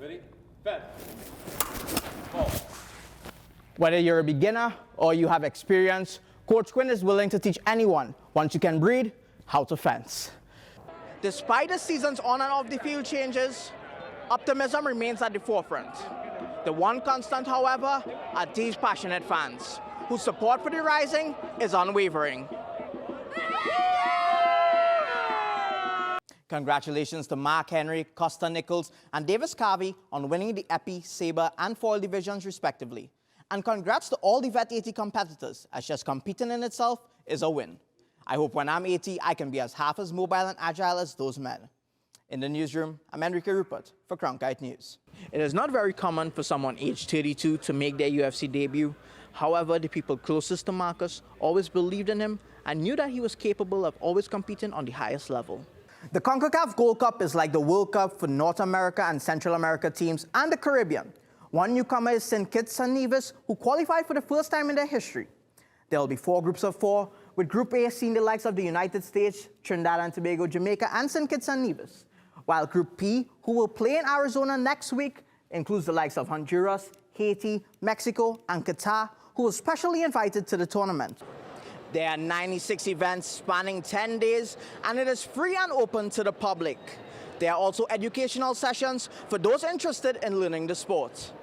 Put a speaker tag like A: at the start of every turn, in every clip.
A: Ready? Fence. Ball.
B: Whether you're a beginner or you have experience, Coach Quinn is willing to teach anyone, once you can breathe, how to fence. Despite the season's on and off the field changes, optimism remains at the forefront. The one constant, however, are these passionate fans, whose support for the Rising is unwavering. Congratulations to Mark Henry, Costa Nichols, and Davis Carvey on winning the Epi, Sabre, and Foil divisions respectively. And congrats to all the Vet 80 competitors, as just competing in itself is a win. I hope when I'm 80, I can be as half as mobile and agile as those men. In the newsroom, I'm Enrique Rupert for Cronkite News. It is not very common for someone aged 32 to make their UFC debut. However, the people closest to Marcus always believed in him and knew that he was capable of always competing on the highest level. The CONCACAF Gold Cup is like the World Cup for North America and Central America teams and the Caribbean. One newcomer is St. Kitts and Nevis, who qualified for the first time in their history. There will be 4 groups of 4, with Group A seeing the likes of the United States, Trinidad and Tobago, Jamaica, and St. Kitts and Nevis. While Group P, who will play in Arizona next week, includes the likes of Honduras, Haiti, Mexico, and Qatar, who were specially invited to the tournament. There are 96 events spanning 10 days, and it is free and open to the public. There are also educational sessions for those interested in learning the sport.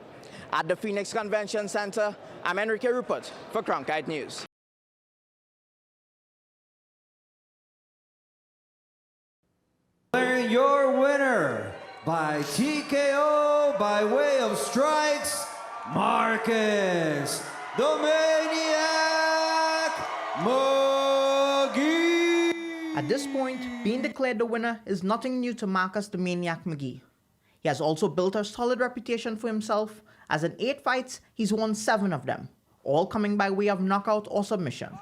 B: At the Phoenix Convention Center, I'm Enrique Rupert for Cronkite News.
C: Your winner by TKO by way of strikes, Marcus the Maniac McGee.
B: At this point, being declared the winner is nothing new to Marcus the Maniac McGee. He has also built a solid reputation for himself, as in 8 fights, he's won 7 of them, all coming by way of knockout or submission.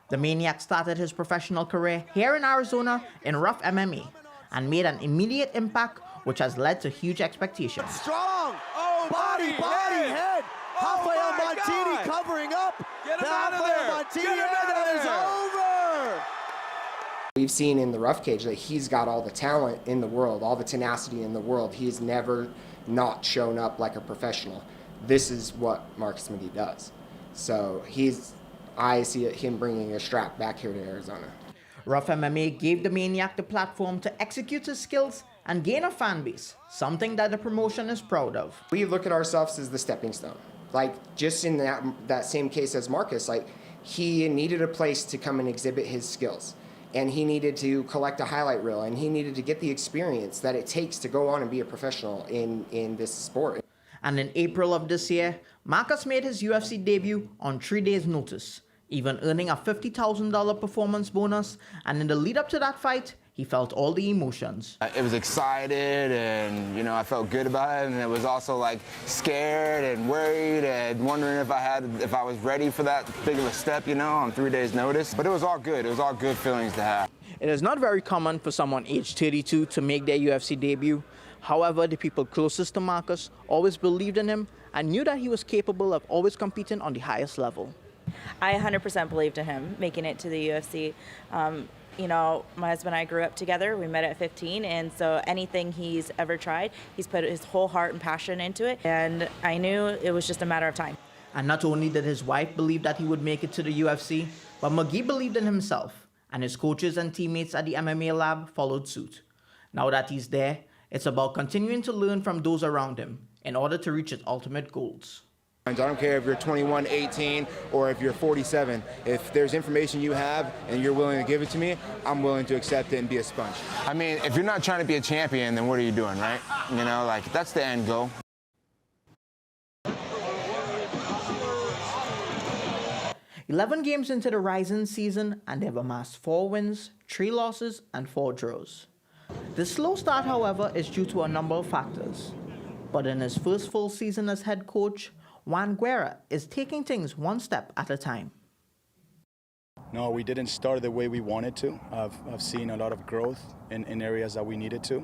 B: The Maniac started his professional career here in Arizona in rough MMA, and made an immediate impact, which has led to huge expectations.
C: Strong! Oh, body, head! Rafael Montini covering up!
A: Get him out of there!
C: Montini,
A: Get him out of
C: is
A: there!
C: over!
D: We've seen in the rough cage that he's got all the talent in the world, all the tenacity in the world. He's never not shown up like a professional. This is what Marcus McGee does. So I see him bringing a strap back here to Arizona.
B: Rough MMA gave the Maniac the platform to execute his skills and gain a fan base, something that the promotion is proud of.
D: We look at ourselves as the stepping stone. Like, just in that same case as Marcus, like, he needed a place to come and exhibit his skills. And he needed to collect a highlight reel, and he needed to get the experience that it takes to go on and be a professional in this sport.
B: And in April of this year, Marcus made his UFC debut on 3 days' notice, even earning a $50,000 performance bonus, and in the lead up to that fight, he felt all the emotions.
E: It was excited, and I felt good about it, and it was also like scared and worried and wondering if I was ready for that big of a step, on 3 days' notice. But it was all good. It was all good feelings to have.
B: It is not very common for someone aged 32 to make their UFC debut. However, the people closest to Marcus always believed in him and knew that he was capable of always competing on the highest level.
F: I 100% believed in him making it to the UFC. My husband and I grew up together. We met at 15, and so anything he's ever tried, he's put his whole heart and passion into it, and I knew it was just a matter of time.
B: And not only did his wife believe that he would make it to the UFC, but McGee believed in himself, and his coaches and teammates at the MMA lab followed suit. Now that he's there, it's about continuing to learn from those around him in order to reach his ultimate goals.
G: I don't care if you're 21, 18, or if you're 47. If there's information you have and you're willing to give it to me, I'm willing to accept it and be a sponge.
E: I mean, if you're not trying to be a champion, then what are you doing, right? That's the end goal.
B: 11 games into the Rising season, and they've amassed 4 wins, 3 losses, and 4 draws. The slow start, however, is due to a number of factors. But in his first full season as head coach, Juan Guerra is taking things one step at a time.
H: No, we didn't start the way we wanted to. I've seen a lot of growth in areas that we needed to,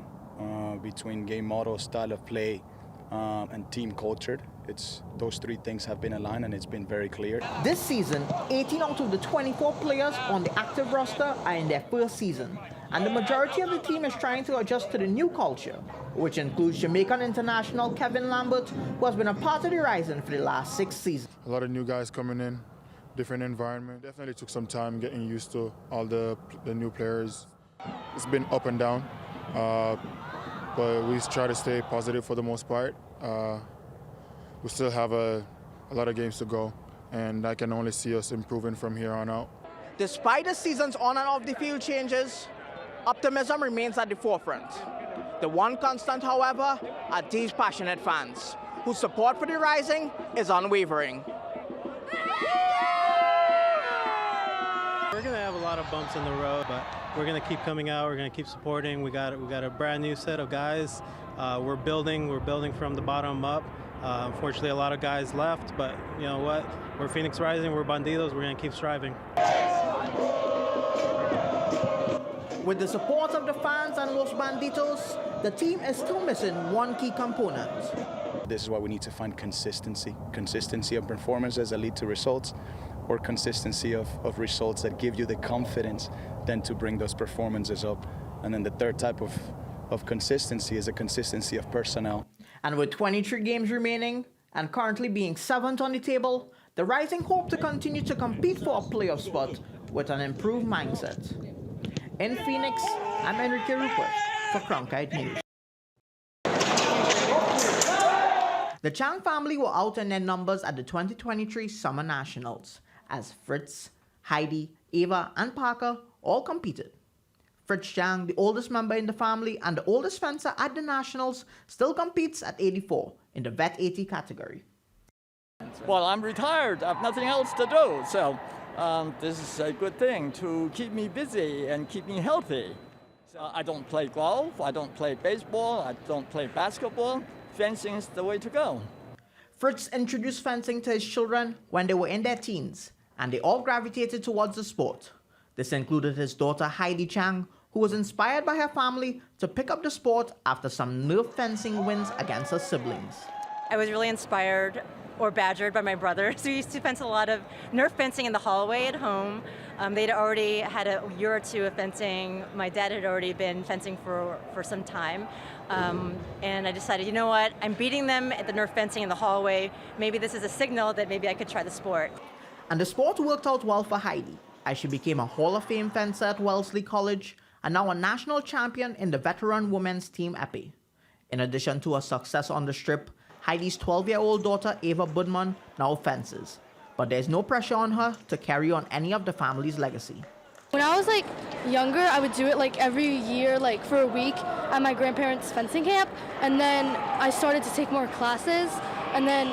H: between game model, style of play, and team culture. it's those three things have been aligned, and it's been very clear.
B: This season, 18 out of the 24 players on the active roster are in their first season, and the majority of the team is trying to adjust to the new culture, which includes Jamaican international Kevin Lambert, who has been a part of the Rising for the last 6 seasons.
I: A lot of new guys coming in, different environment. Definitely took some time getting used to all the new players. It's been up and down, but we try to stay positive for the most part. We still have a lot of games to go, and I can only see us improving from here on out.
B: Despite the season's on and off the field changes, optimism remains at the forefront. The one constant, however, are these passionate fans, whose support for the Rising is unwavering.
J: We're going to have a lot of bumps in the road, but we're going to keep coming out. We're going to keep supporting. We got a brand new set of guys. We're building from the bottom up. Unfortunately, a lot of guys left, but you know what? We're Phoenix Rising. We're Bandidos. We're going to keep striving.
B: With the support of the fans and Los Banditos, the team is still missing one key component.
H: This is why we need to find consistency. Consistency of performances that lead to results, or consistency of results that give you the confidence then to bring those performances up. And then the third type of consistency is a consistency of personnel.
B: And with 23 games remaining, and currently being 7th on the table, the Rising hope to continue to compete for a playoff spot with an improved mindset. In Phoenix, I'm Enrique Rupert for Cronkite News. The Chang family were out in their numbers at the 2023 Summer Nationals, as Fritz, Heidi, Ava, and Parker all competed. Fritz Chang, the oldest member in the family and the oldest fencer at the Nationals, still competes at 84 in the Vet 80 category.
K: Well, I'm retired. I have nothing else to do, so this is a good thing to keep me busy and keep me healthy. So I don't play golf, I don't play baseball, I don't play basketball. Fencing is the way to go.
B: Fritz introduced fencing to his children when they were in their teens, and they all gravitated towards the sport. This included his daughter Heidi Chang, who was inspired by her family to pick up the sport after some Nerf fencing wins against her siblings.
L: I was really inspired or badgered by my brothers. We used to fence a lot of Nerf fencing in the hallway at home. They'd already had a year or two of fencing. My dad had already been fencing for some time. And I decided, you know what, I'm beating them at the Nerf fencing in the hallway. Maybe this is a signal that maybe I could try the sport.
B: And the sport worked out well for Heidi, as she became a Hall of Fame fencer at Wellesley College and now a national champion in the veteran women's team épée. In addition to her success on the strip, Heidi's 12-year-old daughter Ava Budman now fences, but there's no pressure on her to carry on any of the family's legacy.
M: When I was younger, I would do it every year, for a week at my grandparents' fencing camp, and then I started to take more classes. And then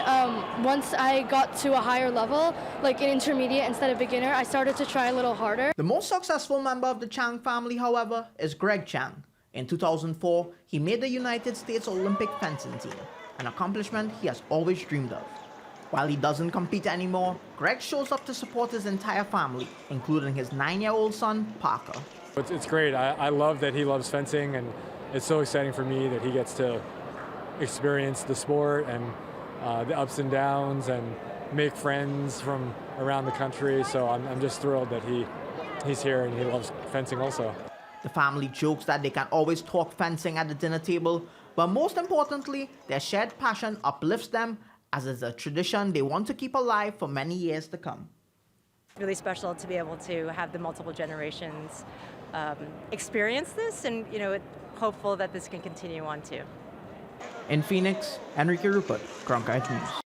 M: once I got to a higher level, an intermediate instead of beginner, I started to try a little harder.
B: The most successful member of the Chang family, however, is Greg Chang. In 2004, he made the United States Olympic fencing team, an accomplishment he has always dreamed of. While he doesn't compete anymore, Greg shows up to support his entire family, including his 9-year-old son, Parker.
N: It's great. I love that he loves fencing, and it's so exciting for me that he gets to experience the sport and the ups and downs and make friends from around the country. So I'm just thrilled that he's here and he loves fencing also.
B: The family jokes that they can always talk fencing at the dinner table, but most importantly, their shared passion uplifts them, as it's a tradition they want to keep alive for many years to come.
L: Really special to be able to have the multiple generations experience this, and hopeful that this can continue on too.
B: In Phoenix, Enrique Rupert, Cronkite News.